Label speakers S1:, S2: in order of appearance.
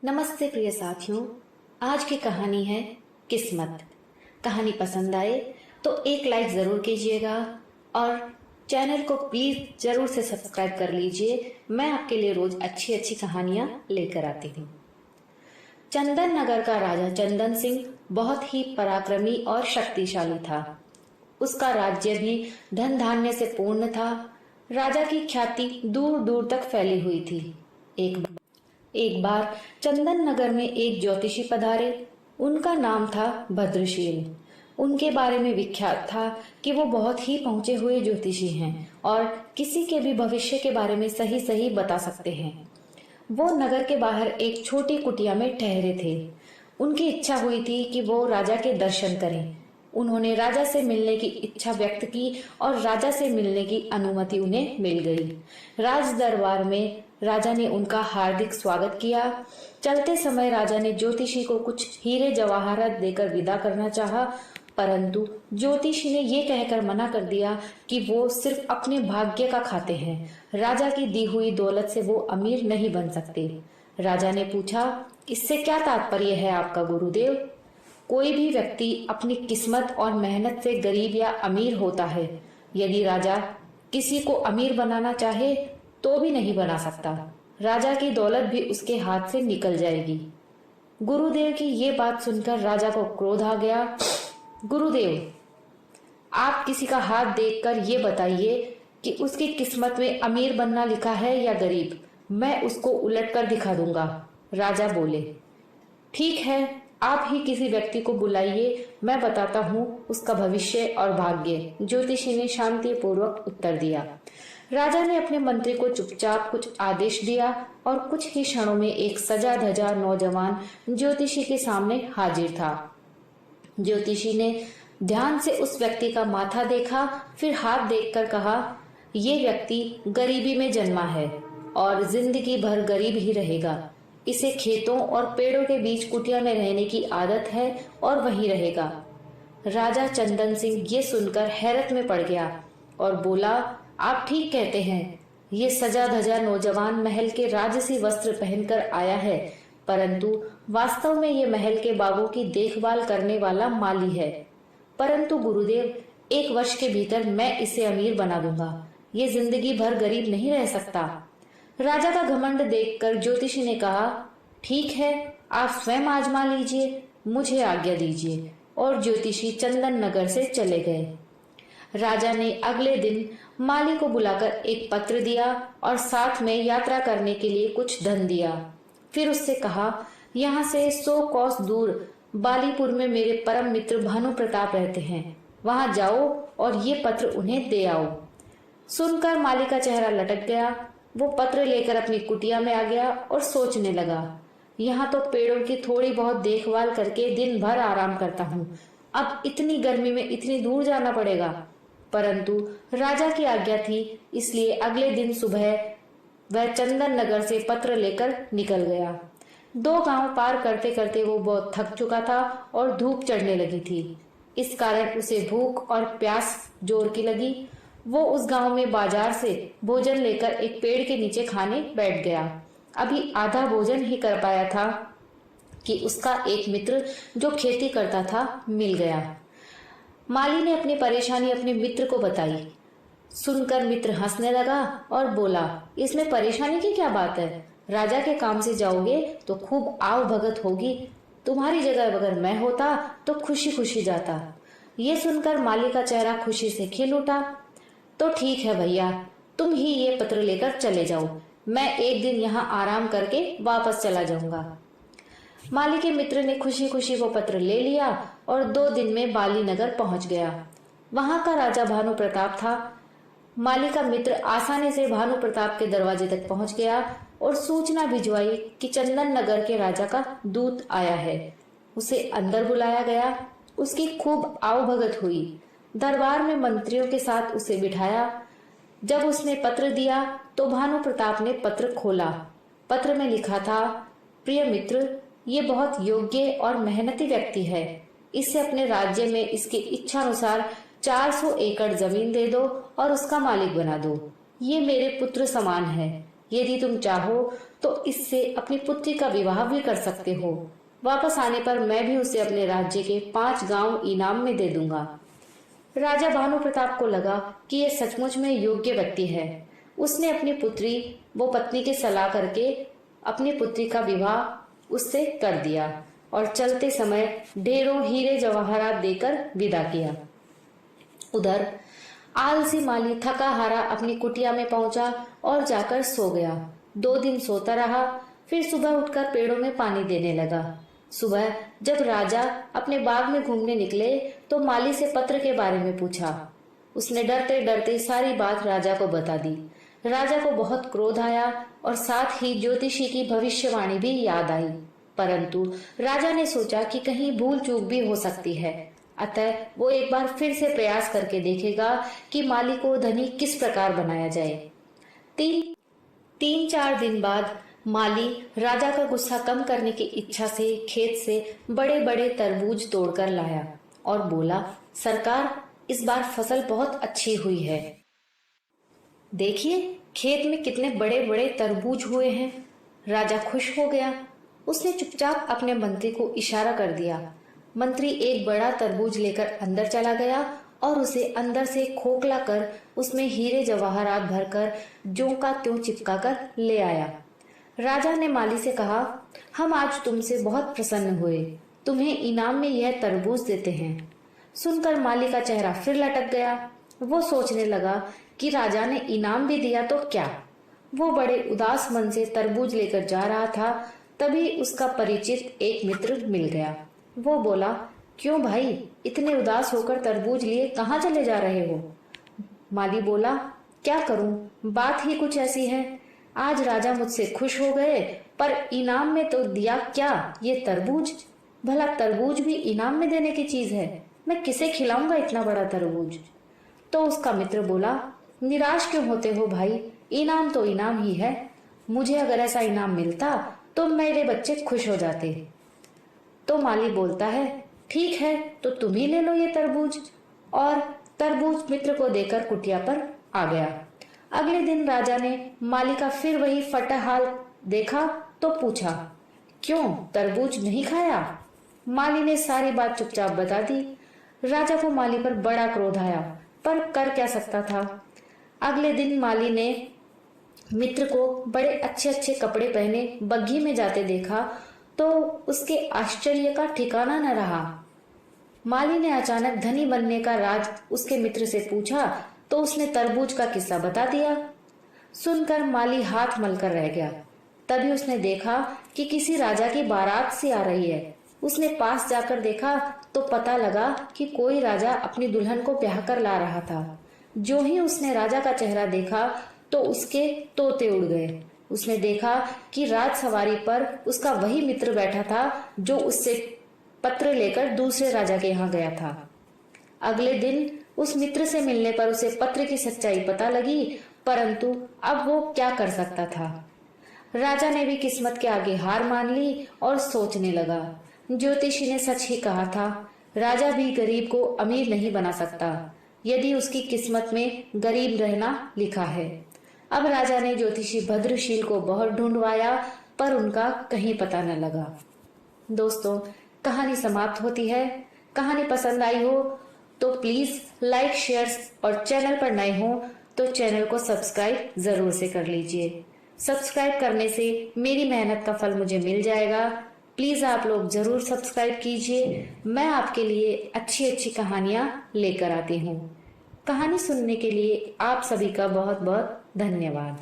S1: नमस्ते प्रिय साथियों, आज की कहानी है किस्मत। कहानी पसंद आए तो एक लाइक ज़रूर कीजिएगा और चैनल को प्लीज़ ज़रूर से सब्सक्राइब कर लीजिए। मैं आपके लिए रोज़ अच्छी अच्छी कहानियाँ लेकर आती हूँ। चंदन नगर का राजा चंदन सिंह बहुत ही पराक्रमी और शक्तिशाली था। उसका राज्य भी धन धान्य से पूर्ण था। राजा की ख्याति दूर दूर तक फैली हुई थी। एक बार चंदन नगर में एक ज्योतिषी पधारे। उनका नाम था भद्रशील। उनके बारे में विख्यात था कि वो बहुत ही पहुंचे हुए ज्योतिषी हैं और किसी के भी भविष्य के बारे में सही सही बता सकते हैं। वो नगर के बाहर एक छोटी कुटिया में ठहरे थे। उनकी इच्छा हुई थी कि वो राजा के दर्शन करें। उन्होंने राजा से मिलने की इच्छा व्यक्त की और राजा से मिलने की अनुमति उन्हें मिल गई। राज दरबार में राजा ने उनका हार्दिक स्वागत किया। चलते समय राजा ने ज्योतिषी को कुछ हीरे जवाहरात देकर विदा करना चाहा, परंतु ज्योतिषी ने ये कहकर मना कर दिया कि वो सिर्फ अपने भाग्य का खाते हैं। राजा की दी हुई दौलत से वो अमीर नहीं बन सकते। राजा ने पूछा, इससे क्या तात्पर्य है आपका गुरुदेव? कोई भी व्यक्ति अपनी किस्मत और मेहनत से गरीब या अमीर होता है। यदि राजा किसी को अमीर बनाना चाहे तो भी नहीं बना सकता। राजा की दौलत भी उसके हाथ से निकल जाएगी। गुरुदेव की ये बात सुनकर राजा को क्रोध आ गया। गुरुदेव, आप किसी का हाथ देखकर ये बताइए कि उसकी किस्मत में अमीर बनना लिखा है या गरीब। मैं उसको उलट कर दिखा दूंगा। राजा बोले, ठीक है, आप ही किसी व्यक्ति को बुलाइए, मैं बताता हूँ उसका भविष्य और भाग्य। ज्योतिषी ने शांतिपूर्वक उत्तर दिया। राजा ने अपने मंत्री को चुपचाप कुछ आदेश दिया और कुछ ही क्षणों में एक सजा धजा नौजवान ज्योतिषी के सामने हाजिर था। ज्योतिषी ने ध्यान से उस व्यक्ति का माथा देखा, फिर हाथ देखकर कहा, ये व्यक्ति गरीबी में जन्मा है और जिंदगी भर गरीब ही रहेगा। इसे खेतों और पेड़ों के बीच कुटिया में रहने की आदत है और वहीं रहेगा। राजा चंदन सिंह ये सुनकर हैरत में पड़ गया और बोला, आप ठीक कहते हैं। ये सजा धजा नौजवान महल के राजसी वस्त्र पहनकर आया है, परंतु वास्तव में ये महल के बागों की देखभाल करने वाला माली है। परंतु गुरुदेव, 1 वर्ष के भीतर मैं इसे अमीर बना दूंगा। ये जिंदगी भर गरीब नहीं रह सकता। राजा का घमंड देखकर ज्योतिषी ने कहा, ठीक है, आप स्वयं आजमा लीजिए, मुझे आज्ञा दीजिए। और ज्योतिषी चंदन नगर से चले गए। राजा ने अगले दिन माली को बुलाकर एक पत्र दिया और साथ में यात्रा करने के लिए कुछ धन दिया। फिर उससे कहा, यहाँ से 100 कोस दूर बालीपुर में मेरे परम मित्र भानु प्रताप रहते हैं, वहां जाओ और ये पत्र उन्हें दे आओ। सुनकर माली का चेहरा लटक गया। वो पत्र लेकर अपनी कुटिया में आ गया और सोचने लगा, यहाँ तो पेड़ों की थोड़ी बहुत देखभाल करके दिन भर आराम करता हूँ, अब इतनी गर्मी में इतनी दूर जाना पड़ेगा। परंतु राजा की आज्ञा थी, इसलिए अगले दिन सुबह वह चंदन नगर से पत्र लेकर निकल गया। 2 गांव पार करते करते वो बहुत थक चुका था और धूप चढ़ने लगी थी। इस कारण उसे भूख और प्यास जोर की लगी। वो उस गांव में बाजार से भोजन लेकर एक पेड़ के नीचे खाने बैठ गया। अभी आधा भोजन ही कर पाया था कि उसका एक मित्र जो खेती करता था मिल गया। माली ने अपनी परेशानी अपने मित्र को बताई। सुनकर मित्र हंसने लगा और बोला, इसमें परेशानी की क्या बात है? राजा के काम से जाओगे तो खूब आव भगत होगी। तुम्हारी जगह अगर मैं होता तो खुशी खुशी जाता। ये सुनकर माली का चेहरा खुशी से खिल उठा। तो ठीक है भैया, तुम ही ये पत्र लेकर चले जाओ, मैं एक दिन यहाँ आराम करके वापस चला जाऊंगा। माली के मित्र ने खुशी खुशी वो पत्र ले लिया और 2 दिन में बाली नगर पहुंच गया। वहां का राजा भानु प्रताप था। माली का मित्र आसानी से भानु प्रताप के दरवाजे तक पहुंच गया और सूचना भिजवाई कि चंदन नगर के राजा का दूत आया है। उसे अंदर बुलाया गया। उसकी खूब आवभगत हुई। दरबार में मंत्रियों के साथ उसे बिठाया। जब उसने पत्र दिया तो भानु प्रताप ने पत्र खोला। पत्र में लिखा था, प्रिय मित्र, ये बहुत योग्य और मेहनती व्यक्ति है। इसे अपने राज्य में इसकी इच्छा अनुसार 400 एकड़ जमीन दे दो और उसका मालिक बना दो। ये मेरे पुत्र समान है। यदि तुम चाहो तो इससे अपनी पुत्री का विवाह भी कर सकते हो। वापस आने पर मैं भी उसे अपने राज्य के 5 गांव इनाम में दे दूंगा। राजा भानु प्रताप को लगा कि यह सचमुच में योग्य व्यक्ति है। उसने अपनी पुत्री वो पत्नी की सलाह करके अपनी पुत्री का विवाह उससे कर दिया और चलते समय ढेरों हीरे जवाहरात देकर विदा किया। उधर आलसी माली थका हारा अपनी कुटिया में पहुंचा और जाकर सो गया। 2 दिन सोता रहा, फिर सुबह उठकर पेड़ों में पानी देने लगा। सुबह जब राजा अपने बाग में घूमने निकले तो माली से पत्र के बारे में पूछा। उसने डरते डरते सारी बात राजा को बता दी। राजा को बहुत क्रोध आया और साथ ही ज्योतिषी की भविष्यवाणी भी याद आई, परंतु राजा ने सोचा कि कहीं भूल चूक भी हो सकती है, अतः वो एक बार फिर से प्रयास करके देखेगा कि माली को धनी किस प्रकार बनाया जाए। 3-4 दिन बाद माली राजा का गुस्सा कम करने की इच्छा से खेत से बड़े बड़े तरबूज तोड़कर लाया और बोला, सरकार, इस बार फसल बहुत अच्छी हुई है। देखिए खेत में कितने बड़े बड़े तरबूज हुए हैं। राजा खुश हो गया। उसने चुपचाप अपने मंत्री को इशारा कर दिया। मंत्री एक बड़ा तरबूज लेकर अंदर चला गया और उसे अंदर से खोखला कर उसमें हीरे जवाहरात भरकर ज्यों का त्यों चिपका कर ले आया। राजा ने माली से कहा, हम आज तुमसे बहुत प्रसन्न हुए, तुम्हें इनाम में यह तरबूज देते हैं। सुनकर माली का चेहरा फिर लटक गया। वो सोचने लगा कि राजा ने इनाम भी दिया तो क्या। वो बड़े उदास मन से तरबूज लेकर जा रहा था, तभी उसका परिचित एक मित्र मिल गया। वो बोला, क्यों भाई, इतने उदास होकर तरबूज लिए कहाँ चले जा रहे हो? माली बोला, क्या करूं, बात ही कुछ ऐसी है। आज राजा मुझसे खुश हो गए, पर इनाम में तो दिया क्या, ये तरबूज। भला तरबूज भी इनाम में देने की चीज है, मैं किसे खिलाऊंगा इतना बड़ा तरबूज। तो उसका मित्र बोला, निराश क्यों होते हो भाई, इनाम तो इनाम ही है। मुझे अगर ऐसा इनाम मिलता तो मेरे बच्चे खुश हो जाते। तो माली बोलता है, ठीक है, तो तुम ही ले लो ये तरबूज। और तरबूज मित्र को देकर कुटिया पर आ गया। अगले दिन राजा ने माली का फिर वही फटा हाल देखा तो पूछा, क्यों, तरबूज नहीं खाया? माली ने सारी बात चुपचाप बता दी। राजा को माली पर बड़ा क्रोध आया, पर कर क्या सकता था। अगले दिन माली ने मित्र को बड़े अच्छे अच्छे कपड़े पहने बग्घी में जाते देखा तो उसके आश्चर्य का ठिकाना न रहा। माली ने अचानक धनी बनने का राज उसके मित्र से पूछा तो उसने तरबूज का किस्सा बता दिया। सुनकर माली हाथ मलकर रह गया। तभी उसने देखा कि किसी राजा की बारात सी आ रही है। उसने पास जाकर देखा तो पता लगा कि कोई राजा अपनी दुल्हन को ब्याह कर ला रहा था। जो ही उसने राजा का चेहरा देखा तो उसके तोते उड़ गए। उसने देखा कि राजसवारी पर उसका वही मित्र बैठा था जो उससे पत्र लेकर दूसरे राजा के यहाँ गया था। अगले दिन उस मित्र से मिलने पर उसे पत्र की सच्चाई पता लगी, परंतु अब वो क्या कर सकता था। राजा ने भी किस्मत के आगे हार मान ली और सोचने लगा। ज्योतिषी ने सच ही कहा था, राजा भी गरीब को अमीर नहीं बना सकता यदि उसकी किस्मत में गरीब रहना लिखा है। अब राजा ने ज्योतिषी भद्रशील को बहुत ढूंढवाया, पर उनका कहीं पता न लगा। दोस्तों, कहानी समाप्त होती है। कहानी पसंद आई हो तो प्लीज लाइक, शेयर और चैनल पर नए हो तो चैनल को सब्सक्राइब जरूर से कर लीजिए। सब्सक्राइब करने से मेरी मेहनत का फल मुझे मिल जाएगा। प्लीज आप लोग जरूर सब्सक्राइब कीजिए। मैं आपके लिए अच्छी अच्छी कहानियां लेकर आती हूँ। कहानी सुनने के लिए आप सभी का बहुत बहुत धन्यवाद।